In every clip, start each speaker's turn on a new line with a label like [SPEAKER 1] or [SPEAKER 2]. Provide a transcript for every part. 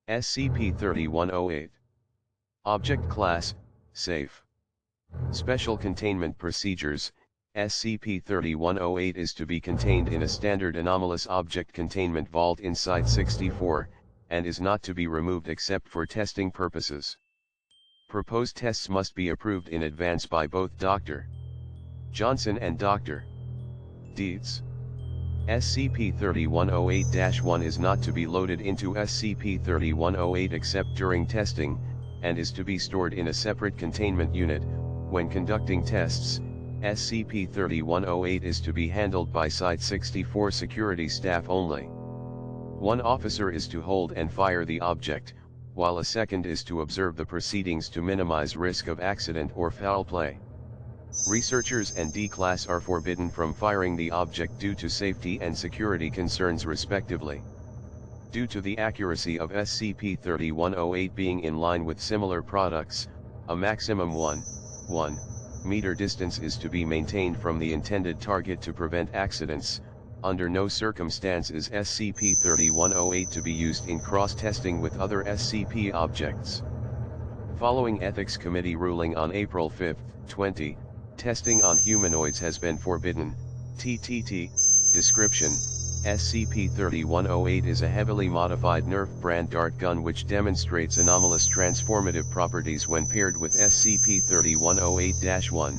[SPEAKER 1] SCP-3108. Object Class, Safe. Special Containment Procedures. SCP-3108 is to be contained in a standard anomalous object containment vault in Site-64, and is not to be removed except for testing purposes. Proposed tests must be approved in advance by both Dr. Johnson and Dr. Dietz. SCP-3108-1 is not to be loaded into SCP-3108 except during testing, and is to be stored in a separate containment unit. When conducting tests, SCP-3108 is to be handled by Site-64 security staff only. One officer is to hold and fire the object, while a second is to observe the proceedings to minimize risk of accident or foul play. Researchers and D-Class are forbidden from firing the object due to safety and security concerns respectively. Due to the accuracy of SCP-3108 being in line with similar products, a maximum 1 meter distance is to be maintained from the intended target to prevent accidents. Under no circumstance is SCP-3108 to be used in cross-testing with other SCP objects. Following Ethics Committee ruling on April 5, 20, testing on humanoids has been forbidden. TTT. Description: SCP-3108 is a heavily modified Nerf brand dart gun which demonstrates anomalous transformative properties when paired with SCP-3108-1,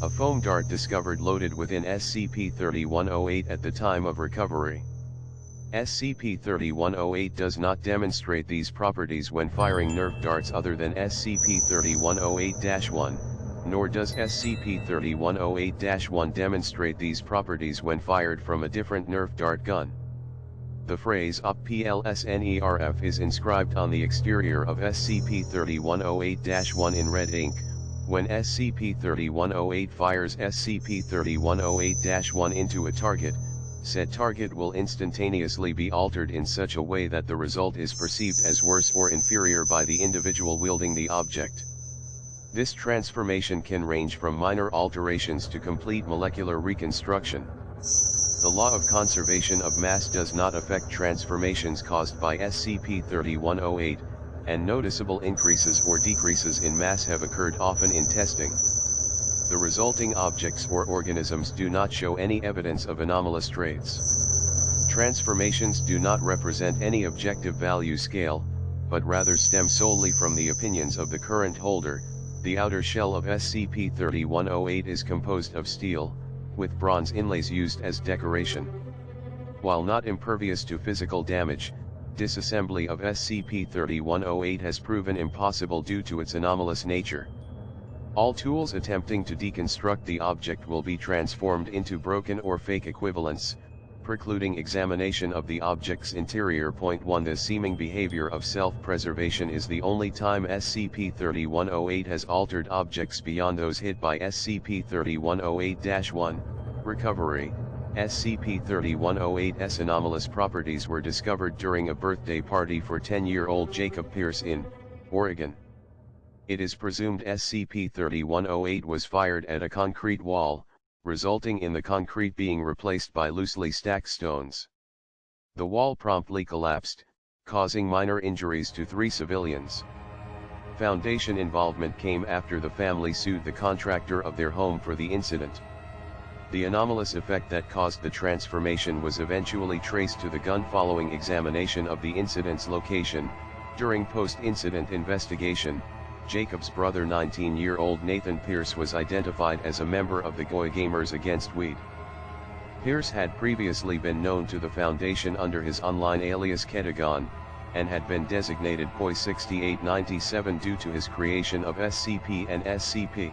[SPEAKER 1] a foam dart discovered loaded within SCP-3108 at the time of recovery. SCP-3108 does not demonstrate these properties when firing Nerf darts other than SCP-3108-1, nor does SCP-3108-1 demonstrate these properties when fired from a different Nerf dart gun. The phrase OP-PLS-NERF is inscribed on the exterior of SCP-3108-1 in red ink. When SCP-3108 fires SCP-3108-1 into a target, said target will instantaneously be altered in such a way that the result is perceived as worse or inferior by the individual wielding the object. This transformation can range from minor alterations to complete molecular reconstruction. The law of conservation of mass does not affect transformations caused by SCP-3108, and noticeable increases or decreases in mass have occurred often in testing. The resulting objects or organisms do not show any evidence of anomalous traits. Transformations do not represent any objective value scale, but rather stem solely from the opinions of the current holder. The outer shell of SCP-3108 is composed of steel, with bronze inlays used as decoration. While not impervious to physical damage, disassembly of SCP-3108 has proven impossible due to its anomalous nature. All tools attempting to deconstruct the object will be transformed into broken or fake equivalents, precluding examination of the object's interior. 1 The seeming behavior of self-preservation is the only time SCP-3108 has altered objects beyond those hit by SCP-3108-1. Recovery: SCP-3108's anomalous properties were discovered during a birthday party for 10-year-old Jacob Pierce in Oregon. It is presumed SCP-3108 was fired at a concrete wall, resulting in the concrete being replaced by loosely stacked stones. The wall promptly collapsed, causing minor injuries to 3 civilians. Foundation involvement came after the family sued the contractor of their home for the incident. The anomalous effect that caused the transformation was eventually traced to the gun following examination of the incident's location. During post-incident investigation, Jacob's brother 19-year-old Nathan Pierce was identified as a member of the Goy Gamers Against Weed. Pierce had previously been known to the Foundation under his online alias Ketagon, and had been designated POI-6897 due to his creation of SCP and SCP.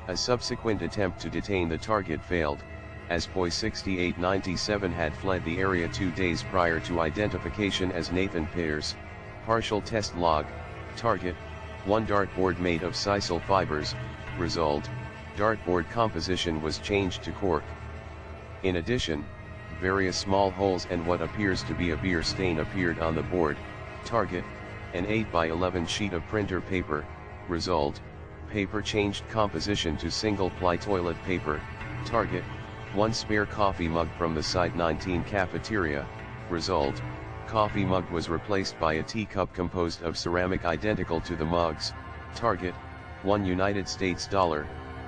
[SPEAKER 1] A subsequent attempt to detain the target failed, as POI-6897 had fled the area 2 days prior to identification as Nathan Pierce. Partial test log: target: 1 dartboard made of sisal fibers. Result: dartboard composition was changed to cork. In addition, various small holes and what appears to be a beer stain appeared on the board. Target: an 8x11 sheet of printer paper. Result: paper changed composition to single-ply toilet paper. Target: 1 spare coffee mug from the Site-19 cafeteria. Result: coffee mug was replaced by a teacup composed of ceramic identical to the mug's. Target, $1 US.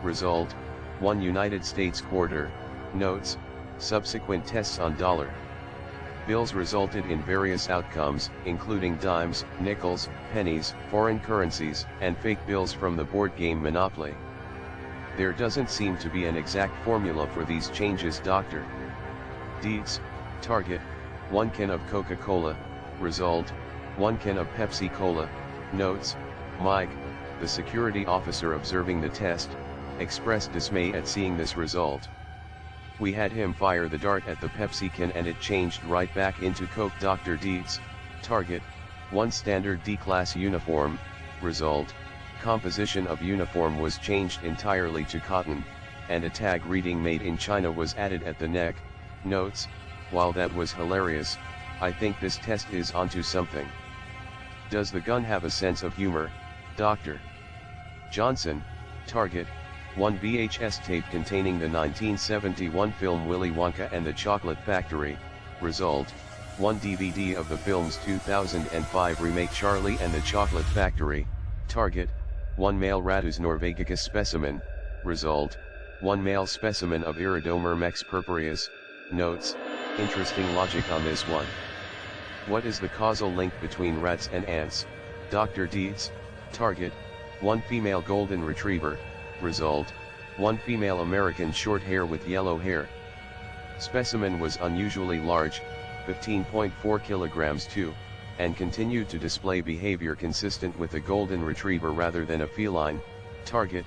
[SPEAKER 1] Result, $1 US. Notes, subsequent tests on dollar bills resulted in various outcomes, including dimes, nickels, pennies, foreign currencies, and fake bills from the board game Monopoly. There doesn't seem to be an exact formula for these changes. Dr. Deeds, target, 1 can of Coca-Cola, result, 1 can of Pepsi-Cola, notes, Mike, the security officer observing the test, expressed dismay at seeing this result. We had him fire the dart at the Pepsi can and it changed right back into Coke. Dr. Deeds, target, 1 standard D-class uniform, result, composition of uniform was changed entirely to cotton, and a tag reading made in China was added at the neck. Notes, while that was hilarious, I think this test is onto something. Does the gun have a sense of humor, Dr. Johnson, target, 1 VHS tape containing the 1971 film Willy Wonka and the Chocolate Factory, result, 1 DVD of the film's 2005 remake Charlie and the Chocolate Factory, target, 1 male Rattus norvegicus specimen, result, 1 male specimen of Iridomyrmex purpureus. Notes, interesting logic on this one. What is the causal link between rats and ants, Dr. Deeds, target, 1 female golden retriever, result, 1 female American shorthair with yellow hair. Specimen was unusually large, 15.4 kilograms too, and continued to display behavior consistent with a golden retriever rather than a feline. Target,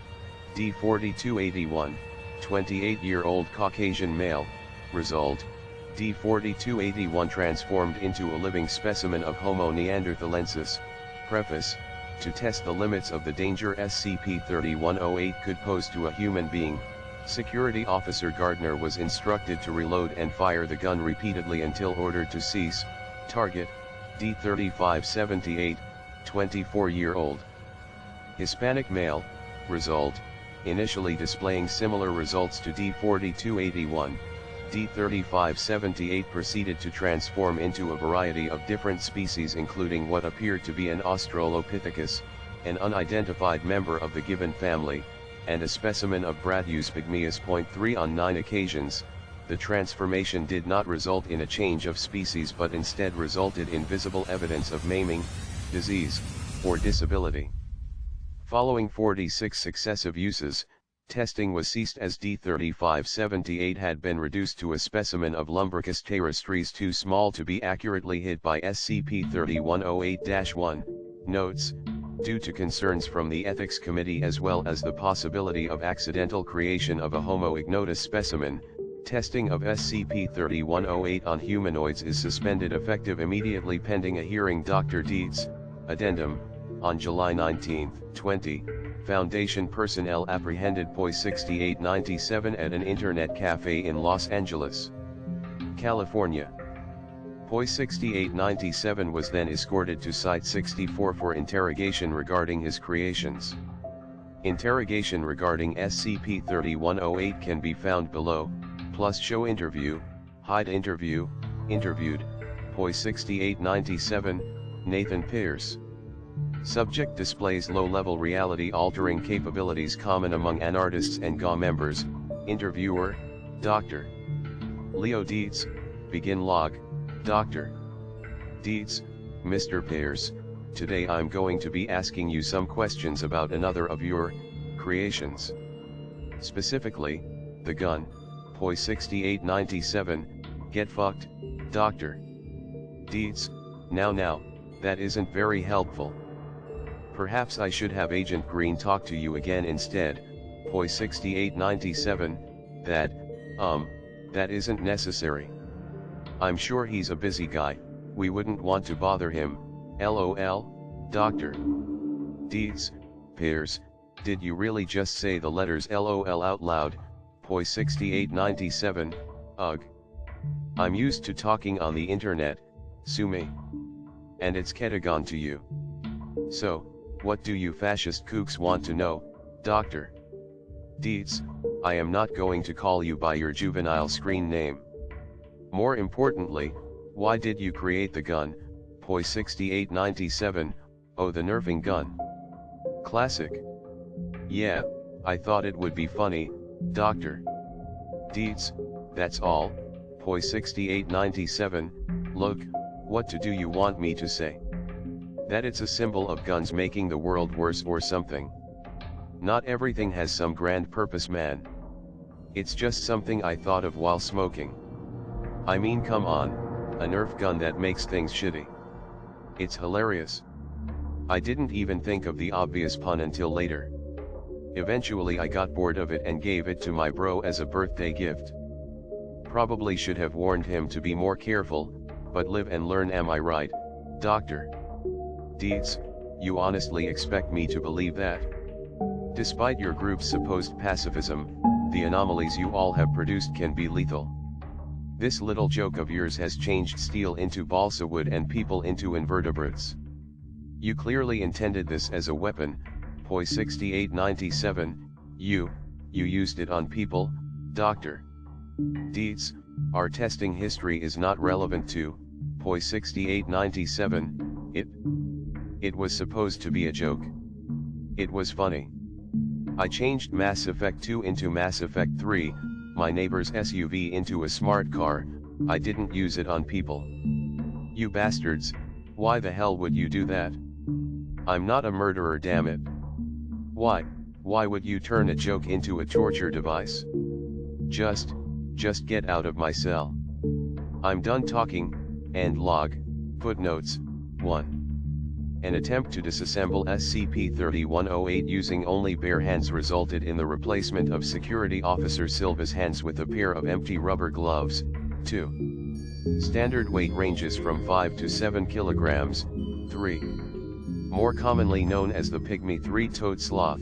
[SPEAKER 1] D4281, 28-year-old Caucasian male, result, D4281 transformed into a living specimen of Homo neanderthalensis. Preface, to test the limits of the danger SCP-3108 could pose to a human being, Security Officer Gardner was instructed to reload and fire the gun repeatedly until ordered to cease. Target, D3578, 24-year-old. Hispanic male, result, initially displaying similar results to D4281, D3578 proceeded to transform into a variety of different species including what appeared to be an Australopithecus, an unidentified member of the given family, and a specimen of Bradus pygmaeus. 3 On 9 occasions, the transformation did not result in a change of species but instead resulted in visible evidence of maiming, disease, or disability. Following 46 successive uses, testing was ceased as D3578 had been reduced to a specimen of Lumbricus terrestris too small to be accurately hit by SCP-3108-1. Notes, due to concerns from the Ethics Committee as well as the possibility of accidental creation of a Homo ignotus specimen, testing of SCP-3108 on humanoids is suspended effective immediately pending a hearing. Dr. Deeds, Addendum, on July 19, 20. Foundation personnel apprehended POI-6897 at an internet cafe in Los Angeles, California. POI-6897 was then escorted to Site 64 for interrogation regarding his creations. Interrogation regarding SCP-3108 can be found below, plus show interview, hide interview, interviewed, POI-6897, Nathan Pierce. Subject displays low-level reality-altering capabilities common among anartists and GA members. Interviewer, Dr. Leo Dietz, begin log, Dr. Dietz, Mr. Pierce, today I'm going to be asking you some questions about another of your creations. Specifically, the gun, POI-6897, get fucked, Dr. Dietz, now, that isn't very helpful. Perhaps I should have Agent Green talk to you again instead. POI-6897, that isn't necessary. I'm sure he's a busy guy, we wouldn't want to bother him, LOL, Dr. Dietz, Pierce, did you really just say the letters LOL out loud? POI-6897, ugh. I'm used to talking on the internet, sue me. And it's Ketagon to you. So, what do you fascist kooks want to know, Dr. Dietz? I am not going to call you by your juvenile screen name. More importantly, Why did you create the gun, POI 6897, oh the Nerfing gun? Classic. Yeah, I thought it would be funny, Dr. Deeds, that's all, POI 6897, look, what do you want me to say? That it's a symbol of guns making the world worse or something? Not everything has some grand purpose, man. It's just something I thought of while smoking. I mean, come on, a Nerf gun that makes things shitty. It's hilarious. I didn't even think of the obvious pun until later. Eventually I got bored of it and gave it to my bro as a birthday gift. Probably should have warned him to be more careful, but live and learn, am I right, Dr. Deeds? You honestly expect me to believe that? Despite your group's supposed pacifism, the anomalies you all have produced can be lethal. This little joke of yours has changed steel into balsa wood and people into invertebrates. You clearly intended this as a weapon, POI 6897, you used it on people, Dr. Deeds. Our testing history is not relevant to POI 6897, it was supposed to be a joke. It was funny. I changed Mass Effect 2 into Mass Effect 3, my neighbor's SUV into a smart car, I didn't use it on people. You bastards, why the hell would you do that? I'm not a murderer, damn it. Why would you turn a joke into a torture device? Just get out of my cell. I'm done talking, and log, footnotes, 1. An attempt to disassemble SCP-3108 using only bare hands resulted in the replacement of Security Officer Silva's hands with a pair of empty rubber gloves. 2. Standard weight ranges from 5 to 7 kilograms. 3. More commonly known as the pygmy three-toed sloth.